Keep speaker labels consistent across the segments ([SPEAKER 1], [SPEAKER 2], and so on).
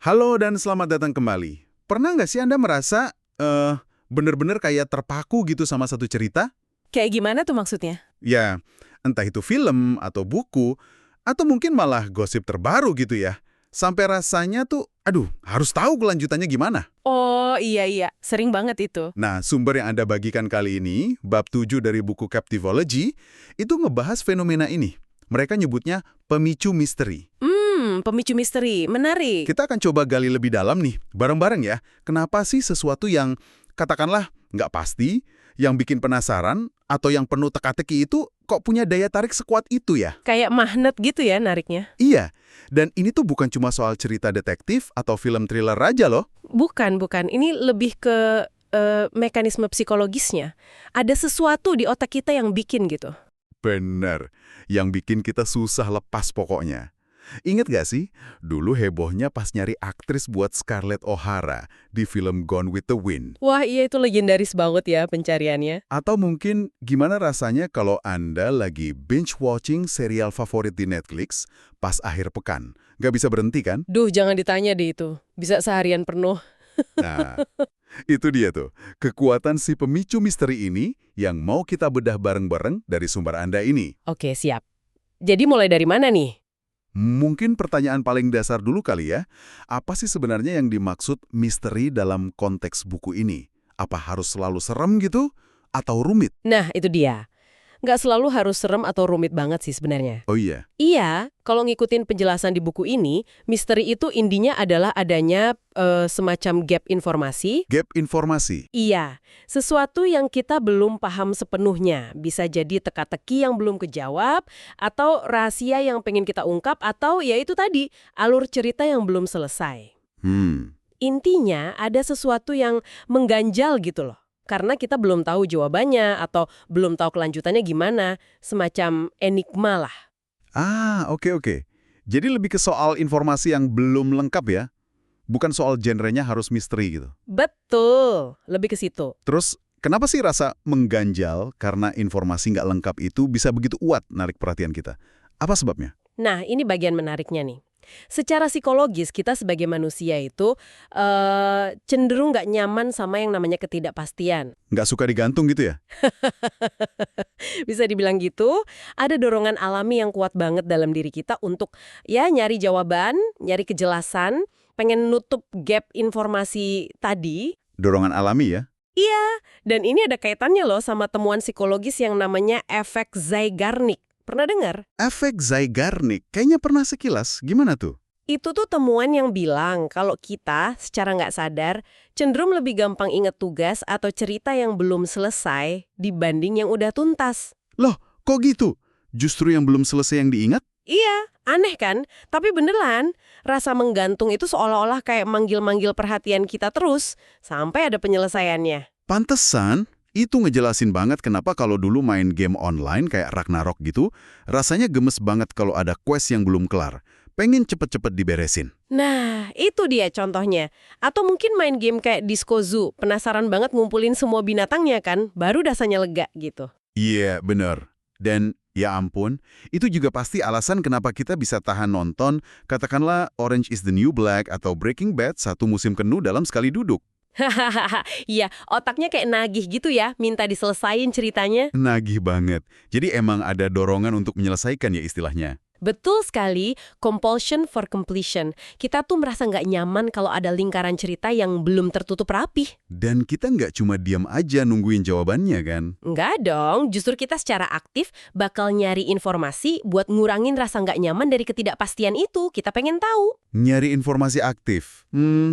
[SPEAKER 1] Halo dan selamat datang kembali. Pernah nggak sih Anda merasa bener-bener kayak terpaku gitu sama satu cerita?
[SPEAKER 2] Kayak gimana tuh maksudnya?
[SPEAKER 1] Ya, entah itu film atau buku, atau mungkin malah gosip terbaru gitu ya. Sampai rasanya tuh, aduh, harus tahu kelanjutannya gimana.
[SPEAKER 2] Oh iya, sering banget itu.
[SPEAKER 1] Nah, sumber yang Anda bagikan kali ini, bab 7 dari buku Captivology, itu ngebahas fenomena ini. Mereka nyebutnya pemicu misteri.
[SPEAKER 2] Pemicu misteri, menarik.
[SPEAKER 1] Kita akan coba gali lebih dalam nih, bareng-bareng ya. Kenapa sih sesuatu yang, katakanlah, nggak pasti, yang bikin penasaran, atau yang penuh teka-teki itu kok punya daya tarik sekuat itu ya?
[SPEAKER 2] Kayak magnet gitu ya nariknya.
[SPEAKER 1] Iya, dan ini tuh bukan cuma soal cerita detektif atau film thriller aja loh.
[SPEAKER 2] Bukan. Ini lebih ke mekanisme psikologisnya. Ada sesuatu di otak kita yang bikin gitu.
[SPEAKER 1] Bener, yang bikin kita susah lepas pokoknya. Ingat gak sih, dulu hebohnya pas nyari aktris buat Scarlett O'Hara di film Gone with the Wind.
[SPEAKER 2] Wah iya itu legendaris banget ya pencariannya.
[SPEAKER 1] Atau mungkin gimana rasanya kalau Anda lagi binge-watching serial favorit di Netflix pas akhir pekan. Gak bisa berhenti kan?
[SPEAKER 2] Duh jangan ditanya deh itu. Bisa seharian penuh.
[SPEAKER 1] Nah, itu dia tuh. Kekuatan si pemicu misteri ini yang mau kita bedah bareng-bareng dari sumber Anda ini.
[SPEAKER 2] Oke siap. Jadi mulai dari mana nih?
[SPEAKER 1] Mungkin pertanyaan paling dasar dulu kali ya. Apa sih sebenarnya yang dimaksud misteri dalam konteks buku ini? Apa harus selalu serem gitu? Atau rumit?
[SPEAKER 2] Nah itu dia. Nggak selalu harus serem atau rumit banget sih sebenarnya.
[SPEAKER 1] Oh iya.
[SPEAKER 2] Iya, kalau ngikutin penjelasan di buku ini, misteri itu intinya adalah adanya semacam gap informasi.
[SPEAKER 1] Gap informasi.
[SPEAKER 2] Iya, sesuatu yang kita belum paham sepenuhnya. Bisa jadi teka-teki yang belum kejawab, atau rahasia yang pengen kita ungkap, atau ya itu tadi, alur cerita yang belum selesai.
[SPEAKER 1] Hmm.
[SPEAKER 2] Intinya ada sesuatu yang mengganjal gitu loh. Karena kita belum tahu jawabannya atau belum tahu kelanjutannya gimana, semacam enigma lah.
[SPEAKER 1] Ah, oke. Jadi lebih ke soal informasi yang belum lengkap ya? Bukan soal genrenya harus misteri gitu.
[SPEAKER 2] Betul, lebih ke situ.
[SPEAKER 1] Terus, kenapa sih rasa mengganjal karena informasi nggak lengkap itu bisa begitu kuat narik perhatian kita? Apa sebabnya?
[SPEAKER 2] Nah, ini bagian menariknya nih. Secara psikologis, kita sebagai manusia itu cenderung nggak nyaman sama yang namanya ketidakpastian.
[SPEAKER 1] Nggak suka digantung gitu ya?
[SPEAKER 2] Bisa dibilang gitu, ada dorongan alami yang kuat banget dalam diri kita untuk ya nyari jawaban, nyari kejelasan, pengen nutup gap informasi tadi.
[SPEAKER 1] Dorongan alami ya?
[SPEAKER 2] Iya, dan ini ada kaitannya loh sama temuan psikologis yang namanya efek Zeigarnik. Pernah dengar?
[SPEAKER 1] Efek Zeigarnik, kayaknya pernah sekilas. Gimana tuh?
[SPEAKER 2] Itu tuh temuan yang bilang kalau kita secara nggak sadar cenderung lebih gampang inget tugas atau cerita yang belum selesai dibanding yang udah tuntas.
[SPEAKER 1] Loh, kok gitu? Justru yang belum selesai yang diingat?
[SPEAKER 2] Iya, aneh kan? Tapi beneran, rasa menggantung itu seolah-olah kayak manggil-manggil perhatian kita terus sampai ada penyelesaiannya.
[SPEAKER 1] Pantesan, itu ngejelasin banget kenapa kalau dulu main game online kayak Ragnarok gitu, rasanya gemes banget kalau ada quest yang belum kelar. Pengen cepet-cepet diberesin.
[SPEAKER 2] Nah, itu dia contohnya. Atau mungkin main game kayak Disco Zoo, penasaran banget ngumpulin semua binatangnya kan, baru rasanya lega gitu.
[SPEAKER 1] Iya, bener. Dan, ya ampun, itu juga pasti alasan kenapa kita bisa tahan nonton, katakanlah Orange is the New Black atau Breaking Bad satu musim penuh dalam sekali duduk.
[SPEAKER 2] Hahaha, iya, otaknya kayak nagih gitu ya, minta diselesain ceritanya.
[SPEAKER 1] Nagih banget. Jadi emang ada dorongan untuk menyelesaikan ya istilahnya.
[SPEAKER 2] Betul sekali, compulsion for completion. Kita tuh merasa nggak nyaman kalau ada lingkaran cerita yang belum tertutup rapih.
[SPEAKER 1] Dan kita nggak cuma diam aja nungguin jawabannya kan?
[SPEAKER 2] Nggak dong, justru kita secara aktif bakal nyari informasi buat ngurangin rasa nggak nyaman dari ketidakpastian itu. Kita pengen tahu.
[SPEAKER 1] Nyari informasi aktif.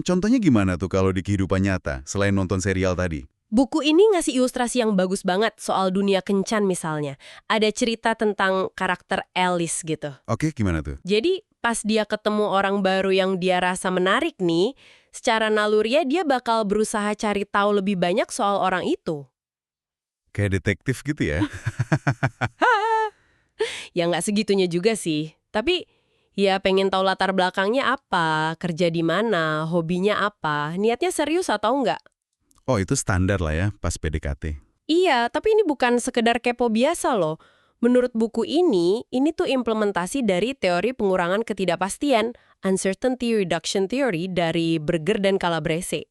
[SPEAKER 1] Contohnya gimana tuh kalau di kehidupan nyata, selain nonton serial tadi?
[SPEAKER 2] Buku ini ngasih ilustrasi yang bagus banget soal dunia kencan misalnya. Ada cerita tentang karakter Alice gitu.
[SPEAKER 1] Oke, gimana tuh?
[SPEAKER 2] Jadi pas dia ketemu orang baru yang dia rasa menarik nih, secara naluriah dia bakal berusaha cari tahu lebih banyak soal orang itu.
[SPEAKER 1] Kayak detektif gitu ya?
[SPEAKER 2] Ya nggak segitunya juga sih. Tapi ya pengen tahu latar belakangnya apa, kerja di mana, hobinya apa, niatnya serius atau enggak.
[SPEAKER 1] Oh, itu standar lah ya pas PDKT.
[SPEAKER 2] Iya, tapi ini bukan sekedar kepo biasa loh. Menurut buku ini tuh implementasi dari teori pengurangan ketidakpastian, Uncertainty Reduction Theory dari Berger dan Calabrese.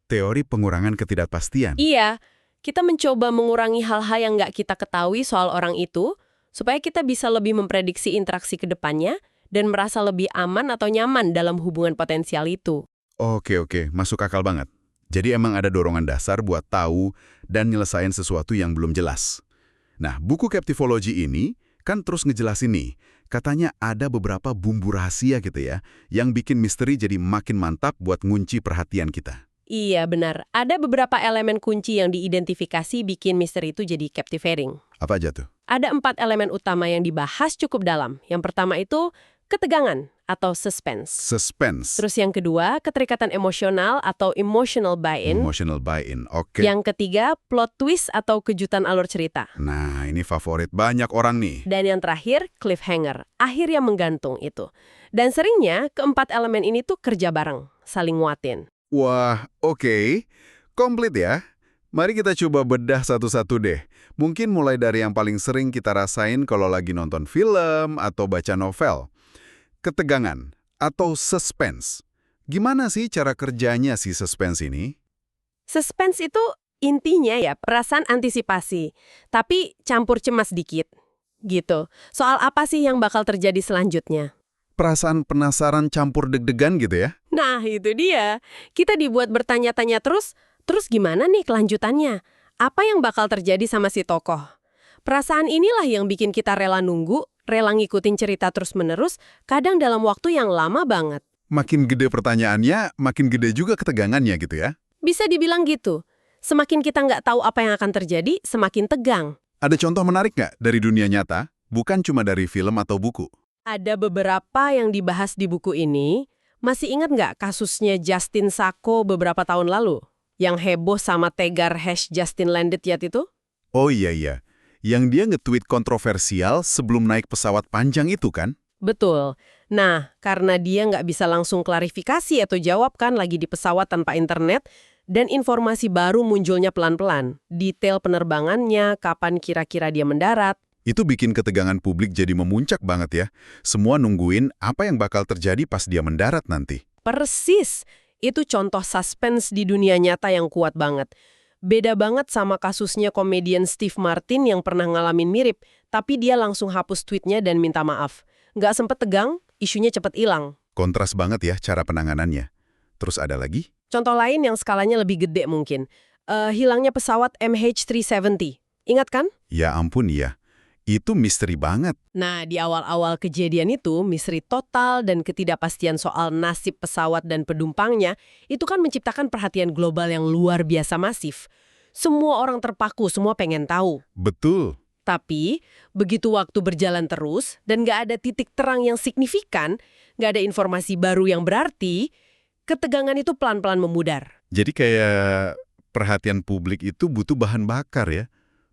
[SPEAKER 1] Teori pengurangan ketidakpastian.
[SPEAKER 2] Iya, kita mencoba mengurangi hal-hal yang nggak kita ketahui soal orang itu, supaya kita bisa lebih memprediksi interaksi ke depannya dan merasa lebih aman atau nyaman dalam hubungan potensial itu.
[SPEAKER 1] Oke, masuk akal banget. Jadi emang ada dorongan dasar buat tahu dan nyelesain sesuatu yang belum jelas. Nah, buku Captivology ini kan terus ngejelasin nih, katanya ada beberapa bumbu rahasia gitu ya, yang bikin misteri jadi makin mantap buat ngunci perhatian kita.
[SPEAKER 2] Iya, benar. Ada beberapa elemen kunci yang diidentifikasi bikin misteri itu jadi captivating.
[SPEAKER 1] Apa aja tuh?
[SPEAKER 2] Ada 4 elemen utama yang dibahas cukup dalam. Yang pertama itu ketegangan atau suspense.
[SPEAKER 1] Suspense.
[SPEAKER 2] Terus yang kedua, keterikatan emosional atau emotional buy-in.
[SPEAKER 1] Emotional buy-in, oke.
[SPEAKER 2] Yang ketiga, plot twist atau kejutan alur cerita.
[SPEAKER 1] Nah, ini favorit banyak orang nih.
[SPEAKER 2] Dan yang terakhir, cliffhanger, akhir yang menggantung itu. Dan seringnya, keempat elemen ini tuh kerja bareng, saling nguatin.
[SPEAKER 1] Wah, oke. Komplit ya. Mari kita coba bedah satu-satu deh. Mungkin mulai dari yang paling sering kita rasain kalau lagi nonton film atau baca novel. Ketegangan atau suspense. Gimana sih cara kerjanya si suspense ini?
[SPEAKER 2] Suspense itu intinya ya perasaan antisipasi, tapi campur cemas dikit. Gitu. Soal apa sih yang bakal terjadi selanjutnya?
[SPEAKER 1] Perasaan penasaran campur deg-degan gitu ya?
[SPEAKER 2] Nah, itu dia. Kita dibuat bertanya-tanya terus gimana nih kelanjutannya? Apa yang bakal terjadi sama si tokoh? Perasaan inilah yang bikin kita rela nunggu, rela ngikutin cerita terus-menerus, kadang dalam waktu yang lama banget.
[SPEAKER 1] Makin gede pertanyaannya, makin gede juga ketegangannya gitu ya?
[SPEAKER 2] Bisa dibilang gitu. Semakin kita nggak tahu apa yang akan terjadi, semakin tegang.
[SPEAKER 1] Ada contoh menarik nggak dari dunia nyata? Bukan cuma dari film atau buku.
[SPEAKER 2] Ada beberapa yang dibahas di buku ini. Masih ingat nggak kasusnya Justin Sacco beberapa tahun lalu? Yang heboh sama tegar #Justin Landed Yet itu?
[SPEAKER 1] Oh iya. Yang dia nge-tweet kontroversial sebelum naik pesawat panjang itu kan?
[SPEAKER 2] Betul. Nah, karena dia nggak bisa langsung klarifikasi atau jawab kan lagi di pesawat tanpa internet, dan informasi baru munculnya pelan-pelan. Detail penerbangannya, kapan kira-kira dia mendarat.
[SPEAKER 1] Itu bikin ketegangan publik jadi memuncak banget ya. Semua nungguin apa yang bakal terjadi pas dia mendarat nanti.
[SPEAKER 2] Persis. Itu contoh suspense di dunia nyata yang kuat banget. Beda banget sama kasusnya komedian Steve Martin yang pernah ngalamin mirip, tapi dia langsung hapus tweetnya dan minta maaf. Nggak sempet tegang, isunya cepet hilang.
[SPEAKER 1] Kontras banget ya cara penanganannya. Terus ada lagi?
[SPEAKER 2] Contoh lain yang skalanya lebih gede mungkin. Hilangnya pesawat MH370. Ingat kan?
[SPEAKER 1] Ya ampun ya. Itu misteri banget.
[SPEAKER 2] Nah, di awal-awal kejadian itu, misteri total dan ketidakpastian soal nasib pesawat dan penumpangnya, itu kan menciptakan perhatian global yang luar biasa masif. Semua orang terpaku, semua pengen tahu.
[SPEAKER 1] Betul.
[SPEAKER 2] Tapi, begitu waktu berjalan terus, dan nggak ada titik terang yang signifikan, nggak ada informasi baru yang berarti, ketegangan itu pelan-pelan memudar.
[SPEAKER 1] Jadi kayak perhatian publik itu butuh bahan bakar ya.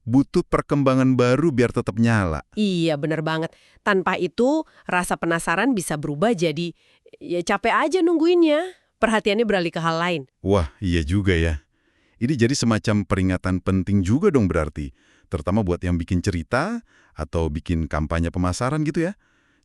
[SPEAKER 1] Butuh perkembangan baru biar tetap nyala.
[SPEAKER 2] Iya, bener banget. Tanpa itu, rasa penasaran bisa berubah jadi, ya capek aja nungguinnya. Perhatiannya beralih ke hal lain.
[SPEAKER 1] Wah, iya juga ya. Ini jadi semacam peringatan penting juga dong berarti. Terutama buat yang bikin cerita atau bikin kampanye pemasaran gitu ya.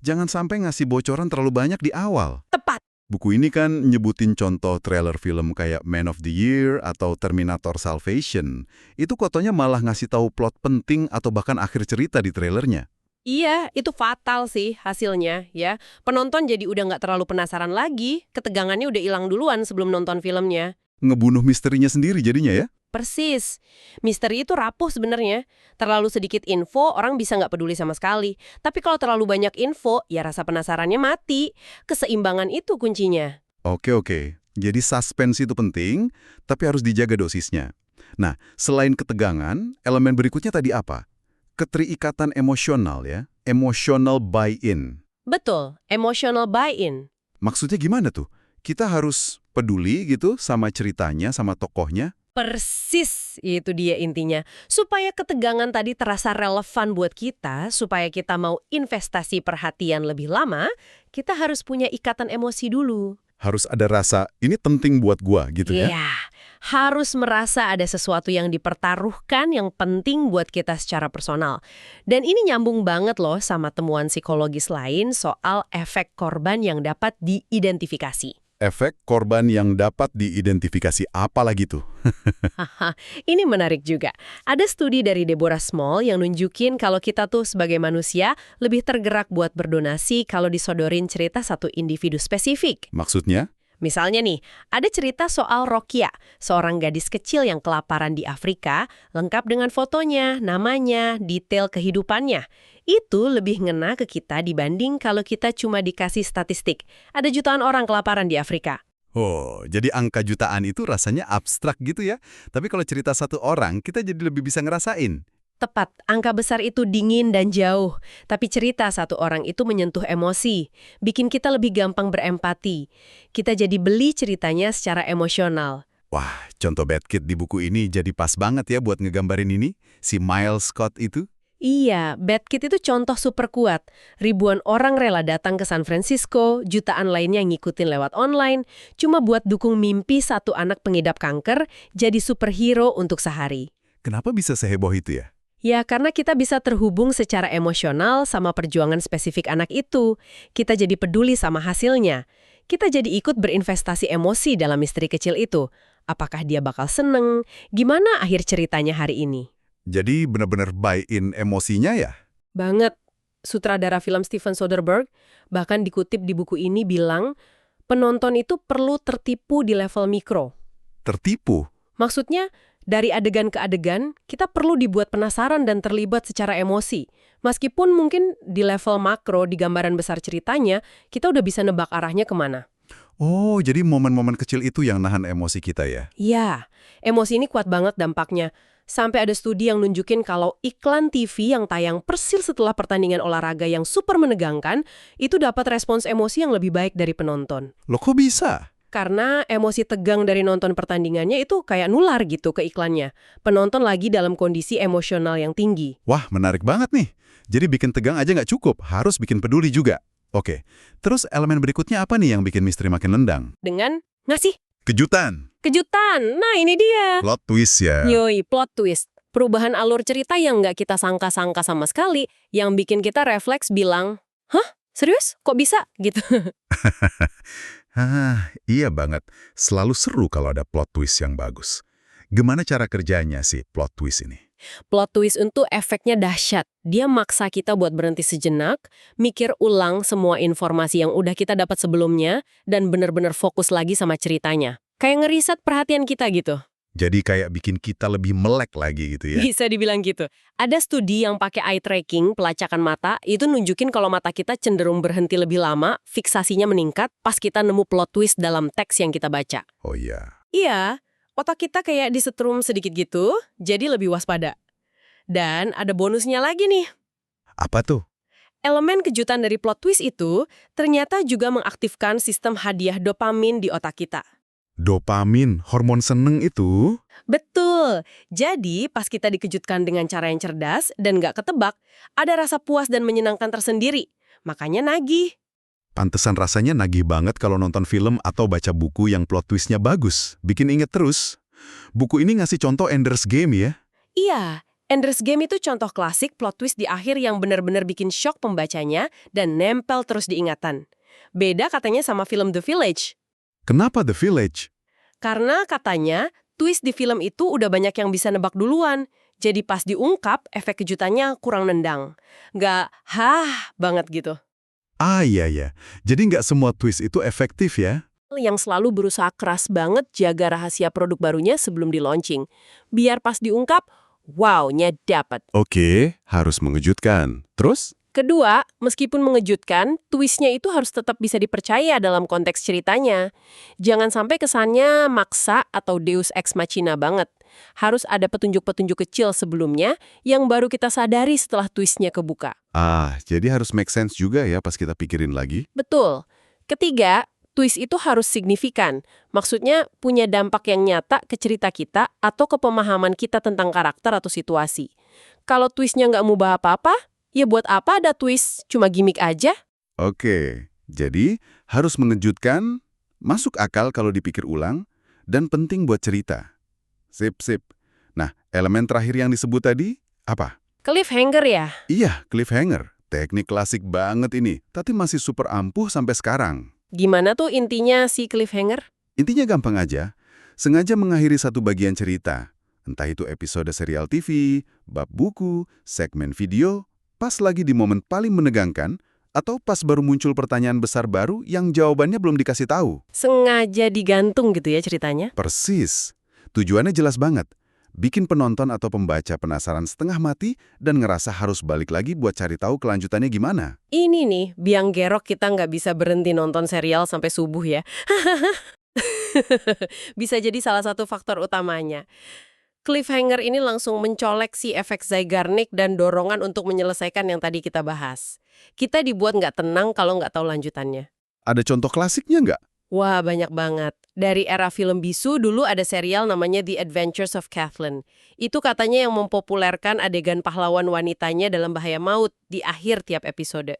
[SPEAKER 1] Jangan sampai ngasih bocoran terlalu banyak di awal.
[SPEAKER 2] Tepat.
[SPEAKER 1] Buku ini kan nyebutin contoh trailer film kayak Man of the Year atau Terminator Salvation. Itu fotonya malah ngasih tahu plot penting atau bahkan akhir cerita di trailernya.
[SPEAKER 2] Iya, itu fatal sih hasilnya ya. Penonton jadi udah nggak terlalu penasaran lagi. Ketegangannya udah hilang duluan sebelum nonton filmnya.
[SPEAKER 1] Ngebunuh misterinya sendiri jadinya ya?
[SPEAKER 2] Persis. Misteri itu rapuh sebenarnya. Terlalu sedikit info, orang bisa nggak peduli sama sekali. Tapi kalau terlalu banyak info, ya rasa penasarannya mati. Keseimbangan itu kuncinya.
[SPEAKER 1] Oke. Jadi suspense itu penting, tapi harus dijaga dosisnya. Nah, selain ketegangan, elemen berikutnya tadi apa? Keterikatan emosional ya, emotional buy-in.
[SPEAKER 2] Betul, emotional buy-in.
[SPEAKER 1] Maksudnya gimana tuh? Kita harus peduli gitu sama ceritanya, sama tokohnya?
[SPEAKER 2] Persis, itu dia intinya. Supaya ketegangan tadi terasa relevan buat kita, supaya kita mau investasi perhatian lebih lama, kita harus punya ikatan emosi dulu.
[SPEAKER 1] Harus ada rasa, ini penting buat gua gitu ya?
[SPEAKER 2] Iya, harus merasa ada sesuatu yang dipertaruhkan yang penting buat kita secara personal. Dan ini nyambung banget loh sama temuan psikologis lain soal efek korban yang dapat diidentifikasi.
[SPEAKER 1] Efek korban yang dapat diidentifikasi apa lagi tuh?
[SPEAKER 2] Haha, ini menarik juga. Ada studi dari Deborah Small yang nunjukin kalau kita tuh sebagai manusia lebih tergerak buat berdonasi kalau disodorin cerita satu individu spesifik.
[SPEAKER 1] Maksudnya?
[SPEAKER 2] Misalnya nih, ada cerita soal Rokia, seorang gadis kecil yang kelaparan di Afrika, lengkap dengan fotonya, namanya, detail kehidupannya. Itu lebih ngena ke kita dibanding kalau kita cuma dikasih statistik. Ada jutaan orang kelaparan di Afrika.
[SPEAKER 1] Oh, jadi angka jutaan itu rasanya abstrak gitu ya. Tapi kalau cerita satu orang, kita jadi lebih bisa ngerasain.
[SPEAKER 2] Tepat, angka besar itu dingin dan jauh. Tapi cerita satu orang itu menyentuh emosi, bikin kita lebih gampang berempati. Kita jadi beli ceritanya secara emosional.
[SPEAKER 1] Wah, contoh Bad Kid di buku ini jadi pas banget ya buat ngegambarin ini, si Miles Scott itu.
[SPEAKER 2] Iya, Bad Kid itu contoh super kuat. Ribuan orang rela datang ke San Francisco, jutaan lainnya ngikutin lewat online, cuma buat dukung mimpi satu anak pengidap kanker jadi superhero untuk sehari.
[SPEAKER 1] Kenapa bisa seheboh itu ya?
[SPEAKER 2] Ya, karena kita bisa terhubung secara emosional sama perjuangan spesifik anak itu. Kita jadi peduli sama hasilnya. Kita jadi ikut berinvestasi emosi dalam misteri kecil itu. Apakah dia bakal seneng? Gimana akhir ceritanya hari ini?
[SPEAKER 1] Jadi benar-benar buy-in emosinya ya?
[SPEAKER 2] Banget. Sutradara film Steven Soderbergh bahkan dikutip di buku ini bilang, penonton itu perlu tertipu di level mikro.
[SPEAKER 1] Tertipu?
[SPEAKER 2] Maksudnya, dari adegan ke adegan, kita perlu dibuat penasaran dan terlibat secara emosi. Meskipun mungkin di level makro, di gambaran besar ceritanya, kita udah bisa nebak arahnya kemana.
[SPEAKER 1] Oh, jadi momen-momen kecil itu yang nahan emosi kita ya?
[SPEAKER 2] Iya, emosi ini kuat banget dampaknya. Sampai ada studi yang nunjukin kalau iklan TV yang tayang persis setelah pertandingan olahraga yang super menegangkan, itu dapat respons emosi yang lebih baik dari penonton.
[SPEAKER 1] Loh kok bisa?
[SPEAKER 2] Karena emosi tegang dari nonton pertandingannya itu kayak nular gitu ke iklannya. Penonton lagi dalam kondisi emosional yang tinggi.
[SPEAKER 1] Wah, menarik banget nih. Jadi bikin tegang aja nggak cukup, harus bikin peduli juga. Oke, terus elemen berikutnya apa nih yang bikin misteri makin nendang?
[SPEAKER 2] Dengan ngasih
[SPEAKER 1] Kejutan.
[SPEAKER 2] kejutan. Nah, ini dia.
[SPEAKER 1] Plot twist ya.
[SPEAKER 2] Yoi, plot twist. Perubahan alur cerita yang nggak kita sangka-sangka sama sekali, yang bikin kita refleks bilang, hah? Serius? Kok bisa? Gitu.
[SPEAKER 1] Iya banget. Selalu seru kalau ada plot twist yang bagus. Gimana cara kerjanya sih plot twist ini?
[SPEAKER 2] Plot twist itu efeknya dahsyat. Dia maksa kita buat berhenti sejenak, mikir ulang semua informasi yang udah kita dapat sebelumnya, dan benar-benar fokus lagi sama ceritanya. Kayak ngeriset perhatian kita gitu.
[SPEAKER 1] Jadi kayak bikin kita lebih melek lagi gitu ya?
[SPEAKER 2] Bisa dibilang gitu. Ada studi yang pakai eye tracking, pelacakan mata, itu nunjukin kalau mata kita cenderung berhenti lebih lama, fiksasinya meningkat pas kita nemu plot twist dalam teks yang kita baca.
[SPEAKER 1] Oh iya.
[SPEAKER 2] Iya, otak kita kayak disetrum sedikit gitu, jadi lebih waspada. Dan ada bonusnya lagi nih.
[SPEAKER 1] Apa tuh?
[SPEAKER 2] Elemen kejutan dari plot twist itu ternyata juga mengaktifkan sistem hadiah dopamin di otak kita.
[SPEAKER 1] Dopamin, hormon seneng itu?
[SPEAKER 2] Betul. Jadi, pas kita dikejutkan dengan cara yang cerdas dan nggak ketebak, ada rasa puas dan menyenangkan tersendiri. Makanya nagih.
[SPEAKER 1] Pantesan rasanya nagih banget kalau nonton film atau baca buku yang plot twistnya bagus. Bikin inget terus. Buku ini ngasih contoh Ender's Game ya?
[SPEAKER 2] Iya, Ender's Game itu contoh klasik plot twist di akhir yang benar-benar bikin shock pembacanya dan nempel terus di ingatan. Beda katanya sama film The Village.
[SPEAKER 1] Kenapa The Village?
[SPEAKER 2] Karena katanya, twist di film itu udah banyak yang bisa nebak duluan. Jadi pas diungkap, efek kejutannya kurang nendang. Nggak, banget gitu.
[SPEAKER 1] Ah iya ya, jadi nggak semua twist itu efektif ya?
[SPEAKER 2] Yang selalu berusaha keras banget jaga rahasia produk barunya sebelum di-launching. Biar pas diungkap, wow-nya dapat.
[SPEAKER 1] Oke, harus mengejutkan. Terus?
[SPEAKER 2] Kedua, meskipun mengejutkan, twistnya itu harus tetap bisa dipercaya dalam konteks ceritanya. Jangan sampai kesannya maksa atau deus ex machina banget. Harus ada petunjuk-petunjuk kecil sebelumnya yang baru kita sadari setelah twistnya kebuka.
[SPEAKER 1] Ah, jadi harus make sense juga ya pas kita pikirin lagi.
[SPEAKER 2] Betul. Ketiga, twist itu harus signifikan. Maksudnya punya dampak yang nyata ke cerita kita atau ke pemahaman kita tentang karakter atau situasi. Kalau twistnya nggak mubah apa-apa, ya buat apa ada twist? Cuma gimmick aja?
[SPEAKER 1] Oke, jadi harus mengejutkan, masuk akal kalau dipikir ulang, dan penting buat cerita. Sip, sip. Nah, elemen terakhir yang disebut tadi, apa?
[SPEAKER 2] Cliffhanger ya?
[SPEAKER 1] Iya, cliffhanger. Teknik klasik banget ini, tapi masih super ampuh sampai sekarang.
[SPEAKER 2] Gimana tuh intinya si cliffhanger?
[SPEAKER 1] Intinya gampang aja, sengaja mengakhiri satu bagian cerita. Entah itu episode serial TV, bab buku, segmen video, pas lagi di momen paling menegangkan, atau pas baru muncul pertanyaan besar baru yang jawabannya belum dikasih tahu.
[SPEAKER 2] Sengaja digantung gitu ya ceritanya?
[SPEAKER 1] Persis. Tujuannya jelas banget. Bikin penonton atau pembaca penasaran setengah mati dan ngerasa harus balik lagi buat cari tahu kelanjutannya gimana.
[SPEAKER 2] Ini nih, biang gerok kita nggak bisa berhenti nonton serial sampai subuh ya. Bisa jadi salah satu faktor utamanya. Cliffhanger ini langsung mencolek si efek Zeigarnik dan dorongan untuk menyelesaikan yang tadi kita bahas. Kita dibuat nggak tenang kalau nggak tahu lanjutannya.
[SPEAKER 1] Ada contoh klasiknya nggak?
[SPEAKER 2] Wah, banyak banget. Dari era film bisu, dulu ada serial namanya The Adventures of Kathleen. Itu katanya yang mempopulerkan adegan pahlawan wanitanya dalam bahaya maut di akhir tiap episode.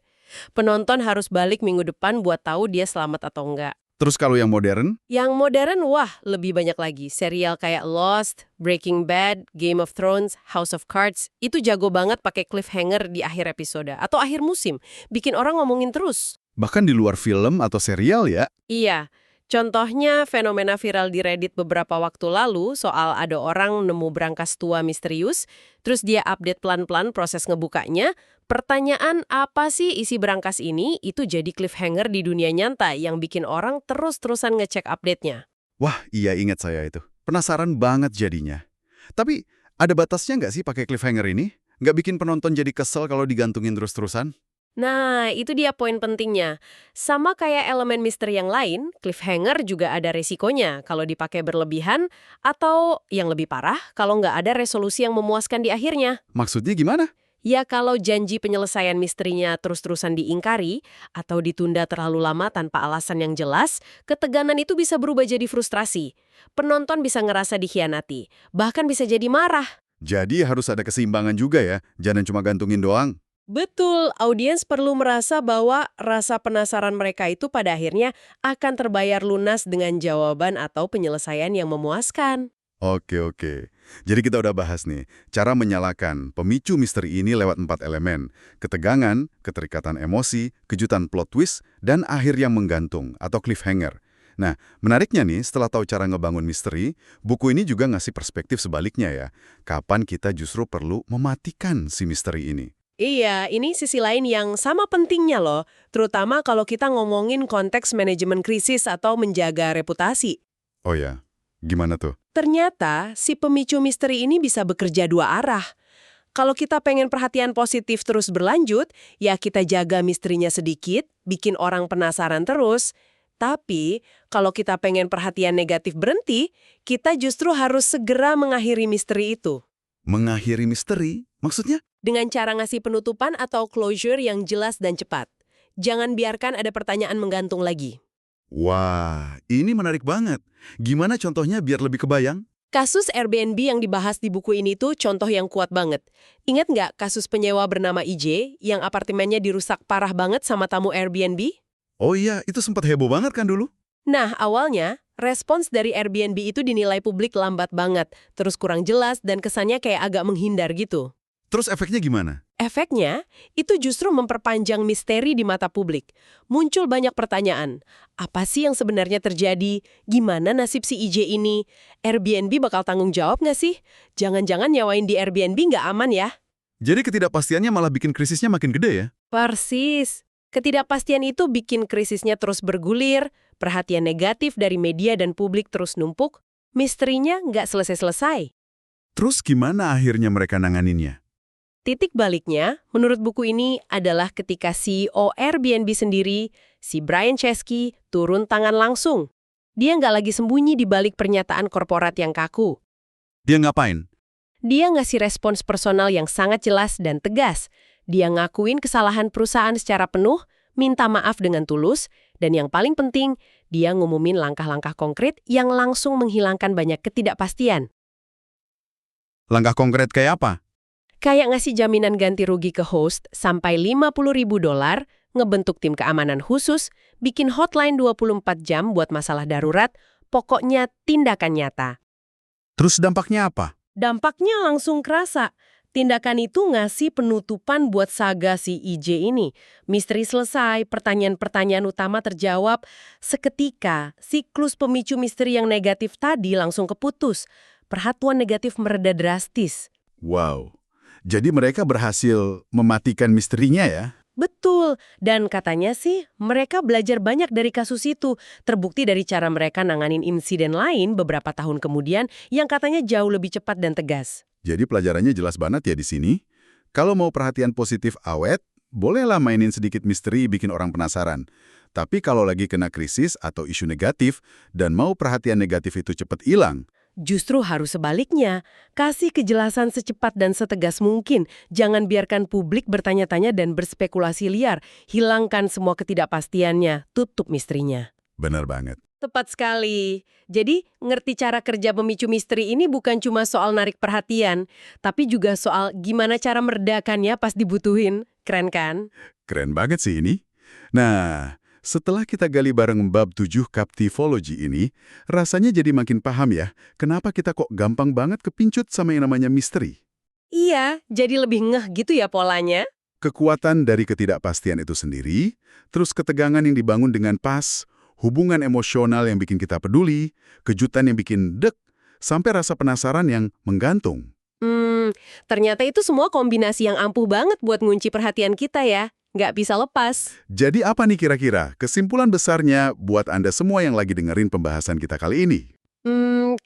[SPEAKER 2] Penonton harus balik minggu depan buat tahu dia selamat atau enggak.
[SPEAKER 1] Terus kalau yang modern?
[SPEAKER 2] Yang modern, wah, lebih banyak lagi. Serial kayak Lost, Breaking Bad, Game of Thrones, House of Cards, itu jago banget pakai cliffhanger di akhir episode atau akhir musim. Bikin orang ngomongin terus.
[SPEAKER 1] Bahkan di luar film atau serial ya?
[SPEAKER 2] Iya. Contohnya fenomena viral di Reddit beberapa waktu lalu soal ada orang nemu brankas tua misterius, terus dia update pelan-pelan proses ngebukanya. Pertanyaan apa sih isi brankas ini, itu jadi cliffhanger di dunia nyata yang bikin orang terus-terusan ngecek update-nya.
[SPEAKER 1] Wah, iya ingat saya itu. Penasaran banget jadinya. Tapi, ada batasnya nggak sih pakai cliffhanger ini? Nggak bikin penonton jadi kesel kalau digantungin terus-terusan?
[SPEAKER 2] Nah, itu dia poin pentingnya. Sama kayak elemen misteri yang lain, cliffhanger juga ada resikonya kalau dipakai berlebihan atau yang lebih parah kalau nggak ada resolusi yang memuaskan di akhirnya.
[SPEAKER 1] Maksudnya gimana?
[SPEAKER 2] Ya kalau janji penyelesaian misterinya terus-terusan diingkari atau ditunda terlalu lama tanpa alasan yang jelas, ketegangan itu bisa berubah jadi frustrasi. Penonton bisa ngerasa dikhianati, bahkan bisa jadi marah.
[SPEAKER 1] Jadi harus ada keseimbangan juga ya, jangan cuma gantungin doang.
[SPEAKER 2] Betul, audiens perlu merasa bahwa rasa penasaran mereka itu pada akhirnya akan terbayar lunas dengan jawaban atau penyelesaian yang memuaskan.
[SPEAKER 1] Oke. Jadi kita udah bahas nih, cara menyalakan pemicu misteri ini lewat 4 elemen. Ketegangan, keterikatan emosi, kejutan plot twist, dan akhir yang menggantung atau cliffhanger. Nah, menariknya nih, setelah tahu cara ngebangun misteri, buku ini juga ngasih perspektif sebaliknya ya. Kapan kita justru perlu mematikan si misteri ini.
[SPEAKER 2] Iya, ini sisi lain yang sama pentingnya loh, terutama kalau kita ngomongin konteks manajemen krisis atau menjaga reputasi.
[SPEAKER 1] Oh ya, gimana tuh?
[SPEAKER 2] Ternyata, si pemicu misteri ini bisa bekerja dua arah. Kalau kita pengen perhatian positif terus berlanjut, ya kita jaga misterinya sedikit, bikin orang penasaran terus. Tapi, kalau kita pengen perhatian negatif berhenti, kita justru harus segera mengakhiri misteri itu.
[SPEAKER 1] Mengakhiri misteri? Maksudnya?
[SPEAKER 2] Dengan cara ngasih penutupan atau closure yang jelas dan cepat. Jangan biarkan ada pertanyaan menggantung lagi.
[SPEAKER 1] Wah, ini menarik banget. Gimana contohnya biar lebih kebayang?
[SPEAKER 2] Kasus Airbnb yang dibahas di buku ini tuh contoh yang kuat banget. Ingat nggak kasus penyewa bernama IJ yang apartemennya dirusak parah banget sama tamu Airbnb?
[SPEAKER 1] Oh iya, itu sempat heboh banget kan dulu?
[SPEAKER 2] Nah, awalnya, respons dari Airbnb itu dinilai publik lambat banget, terus kurang jelas dan kesannya kayak agak menghindar gitu.
[SPEAKER 1] Terus efeknya gimana?
[SPEAKER 2] Efeknya, itu justru memperpanjang misteri di mata publik. Muncul banyak pertanyaan. Apa sih yang sebenarnya terjadi? Gimana nasib si IJ ini? Airbnb bakal tanggung jawab nggak sih? Jangan-jangan nyawain di Airbnb nggak aman ya?
[SPEAKER 1] Jadi ketidakpastiannya malah bikin krisisnya makin gede ya?
[SPEAKER 2] Persis. Ketidakpastian itu bikin krisisnya terus bergulir, perhatian negatif dari media dan publik terus numpuk, misterinya nggak selesai-selesai.
[SPEAKER 1] Terus gimana akhirnya mereka nanganinnya?
[SPEAKER 2] Titik baliknya, menurut buku ini, adalah ketika CEO Airbnb sendiri, si Brian Chesky, turun tangan langsung. Dia nggak lagi sembunyi di balik pernyataan korporat yang kaku.
[SPEAKER 1] Dia ngapain?
[SPEAKER 2] Dia ngasih respons personal yang sangat jelas dan tegas. Dia ngakuin kesalahan perusahaan secara penuh, minta maaf dengan tulus, dan yang paling penting, dia ngumumin langkah-langkah konkret yang langsung menghilangkan banyak ketidakpastian.
[SPEAKER 1] Langkah konkret kayak apa?
[SPEAKER 2] Kayak ngasih jaminan ganti rugi ke host sampai $50.000, ngebentuk tim keamanan khusus, bikin hotline 24 jam buat masalah darurat, pokoknya tindakan nyata.
[SPEAKER 3] Terus dampaknya apa?
[SPEAKER 2] Dampaknya langsung kerasa. Tindakan itu ngasih penutupan buat saga si IJ ini. Misteri selesai, pertanyaan-pertanyaan utama terjawab. Seketika, siklus pemicu misteri yang negatif tadi langsung keputus. Perhatian negatif mereda drastis.
[SPEAKER 3] Wow. Jadi mereka berhasil mematikan misterinya ya?
[SPEAKER 2] Betul, dan katanya sih mereka belajar banyak dari kasus itu. Terbukti dari cara mereka nanganin insiden lain beberapa tahun kemudian yang katanya jauh lebih cepat dan tegas.
[SPEAKER 3] Jadi pelajarannya jelas banget ya di sini. Kalau mau perhatian positif awet, bolehlah mainin sedikit misteri bikin orang penasaran. Tapi kalau lagi kena krisis atau isu negatif dan mau perhatian negatif itu cepat hilang,
[SPEAKER 2] Justru harus sebaliknya, kasih kejelasan secepat dan setegas mungkin. Jangan biarkan publik bertanya-tanya dan berspekulasi liar. Hilangkan semua ketidakpastiannya, tutup misterinya.
[SPEAKER 3] benar banget.
[SPEAKER 2] Tepat sekali. Jadi, ngerti cara kerja pemicu misteri ini bukan cuma soal narik perhatian, tapi juga soal gimana cara meredakannya pas dibutuhin. Keren kan?
[SPEAKER 3] Keren banget sih ini. Nah, setelah kita gali bareng bab 7 Captivology ini, rasanya jadi makin paham ya, kenapa kita kok gampang banget kepincut sama yang namanya misteri.
[SPEAKER 2] Iya, jadi lebih ngeh gitu ya polanya.
[SPEAKER 3] Kekuatan dari ketidakpastian itu sendiri, terus ketegangan yang dibangun dengan pas, hubungan emosional yang bikin kita peduli, kejutan yang bikin dek, sampai rasa penasaran yang menggantung.
[SPEAKER 2] Ternyata itu semua kombinasi yang ampuh banget buat ngunci perhatian kita ya. Nggak bisa lepas.
[SPEAKER 3] Jadi apa nih kira-kira kesimpulan besarnya buat Anda semua yang lagi dengerin pembahasan kita kali ini?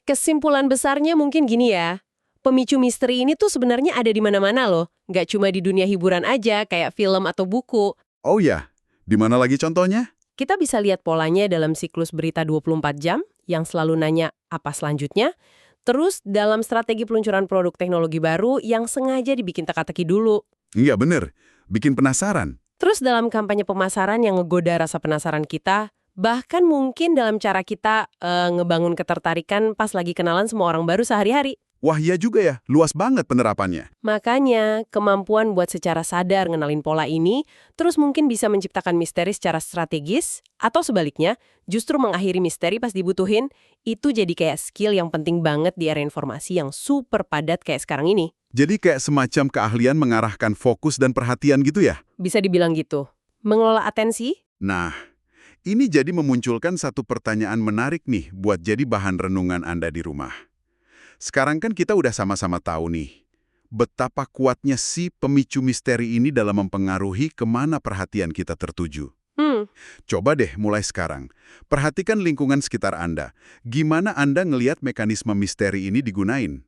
[SPEAKER 2] Kesimpulan besarnya mungkin gini ya. Pemicu misteri ini tuh sebenarnya ada di mana-mana loh. Nggak cuma di dunia hiburan aja, kayak film atau buku.
[SPEAKER 3] Oh ya, di mana lagi contohnya?
[SPEAKER 2] Kita bisa lihat polanya dalam siklus berita 24 jam, yang selalu nanya apa selanjutnya. Terus dalam strategi peluncuran produk teknologi baru yang sengaja dibikin teka-teki dulu.
[SPEAKER 3] Iya bener, bikin penasaran.
[SPEAKER 2] Terus dalam kampanye pemasaran yang ngegoda rasa penasaran kita, bahkan mungkin dalam cara kita ngebangun ketertarikan pas lagi kenalan semua orang baru sehari-hari.
[SPEAKER 3] Wah iya juga ya, luas banget penerapannya.
[SPEAKER 2] Makanya, kemampuan buat secara sadar ngenalin pola ini, terus mungkin bisa menciptakan misteri secara strategis, atau sebaliknya, justru mengakhiri misteri pas dibutuhin, itu jadi kayak skill yang penting banget di era informasi yang super padat kayak sekarang ini.
[SPEAKER 3] Jadi kayak semacam keahlian mengarahkan fokus dan perhatian gitu ya?
[SPEAKER 2] Bisa dibilang gitu. Mengelola atensi?
[SPEAKER 3] Nah, ini jadi memunculkan satu pertanyaan menarik nih buat jadi bahan renungan Anda di rumah. Sekarang kan kita udah sama-sama tahu nih, betapa kuatnya si pemicu misteri ini dalam mempengaruhi kemana perhatian kita tertuju. Coba deh mulai sekarang, perhatikan lingkungan sekitar Anda. Gimana Anda ngelihat mekanisme misteri ini digunain?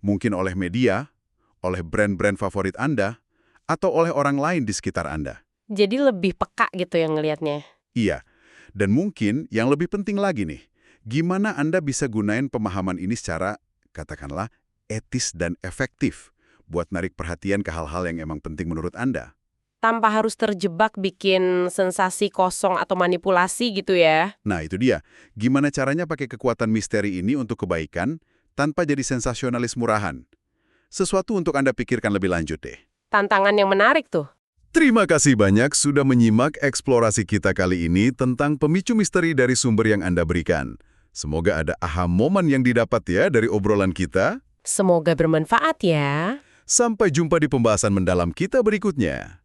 [SPEAKER 3] Mungkin oleh media, oleh brand-brand favorit Anda, atau oleh orang lain di sekitar Anda.
[SPEAKER 2] Jadi lebih peka gitu yang ngelihatnya.
[SPEAKER 3] Iya, dan mungkin yang lebih penting lagi nih, gimana Anda bisa gunain pemahaman ini secara, katakanlah, etis dan efektif buat narik perhatian ke hal-hal yang emang penting menurut Anda.
[SPEAKER 2] Tanpa harus terjebak bikin sensasi kosong atau manipulasi gitu ya.
[SPEAKER 3] Nah, itu dia. Gimana caranya pakai kekuatan misteri ini untuk kebaikan tanpa jadi sensasionalis murahan? Sesuatu untuk Anda pikirkan lebih lanjut deh.
[SPEAKER 2] Tantangan yang menarik tuh.
[SPEAKER 3] Terima kasih banyak sudah menyimak eksplorasi kita kali ini tentang pemicu misteri dari sumber yang Anda berikan. Semoga ada aha momen yang didapat ya dari obrolan kita.
[SPEAKER 2] Semoga bermanfaat ya.
[SPEAKER 3] Sampai jumpa di pembahasan mendalam kita berikutnya.